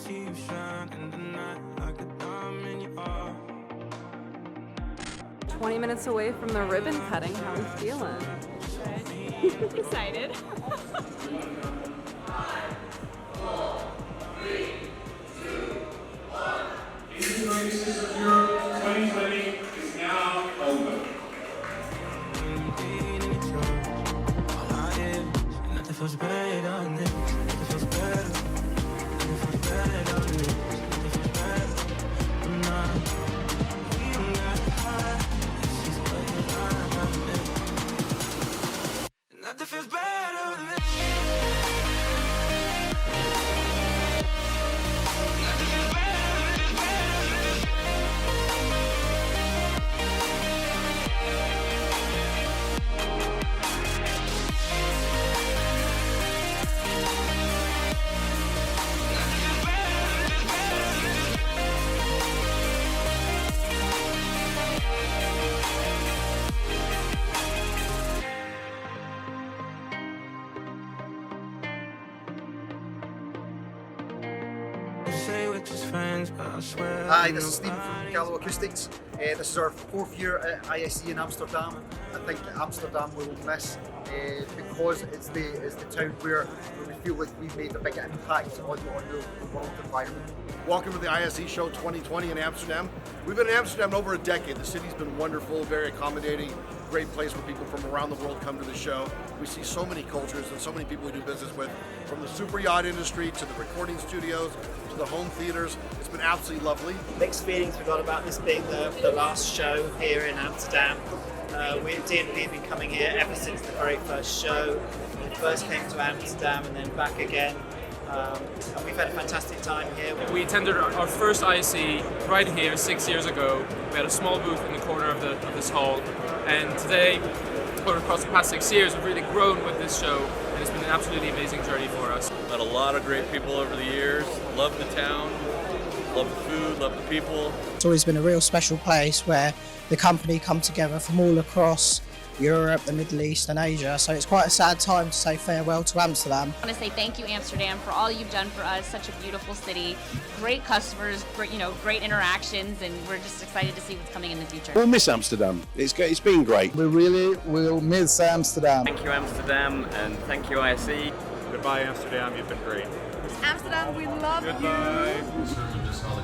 see you shine in the night like a diamond in your eye. 20 minutes away from the ribbon cutting. How are you feeling? Good. Excited. 5, 4, 3, 2, 1. Easy Races of Europe 2020 is now over. All I hear, nothing feels better than this. Nothing feels better. Nothing feels better than this. Nothing feels better. I'm not. We don't got high. This is what you're lying. Nothing feels better than this. Hi, this is Stephen from Gallo Acoustics. This is our 4th year at ISE in Amsterdam. I think Amsterdam we will miss because it's the town where we feel like we've made a big impact on the world environment. Welcome to the ISE Show 2020 in Amsterdam. We've been in Amsterdam over a decade. The city's been wonderful, very accommodating, great place where people from around the world come to the show. We see so many cultures and so many people we do business with, from the super yacht industry to the recording studios to the home theaters. It's been absolutely lovely. Mixed feelings we got about this being the last show here in Amsterdam. We've been coming here ever since the very first show. We first came to Amsterdam and then back again. And we've had a fantastic time here. We attended our first ISE right here 6 years ago. We had a small booth in the corner of this hall, and today, or across the past 6 years, we've really grown with this show, and it's been an absolutely amazing journey for us. Met a lot of great people over the years. Love the town, love the food, love the people. It's always been a real special place where the company come together from all across Europe, the Middle East and Asia, so it's quite a sad time to say farewell to Amsterdam. I want to say thank you, Amsterdam, for all you've done for us. Such a beautiful city, great customers, great interactions, and we're just excited to see what's coming in the future. We'll miss Amsterdam. It's been great. We really will miss Amsterdam. Thank you, Amsterdam, and thank you, ISE. Goodbye, Amsterdam. You've been great. Amsterdam, we love you. Goodbye. Just saw the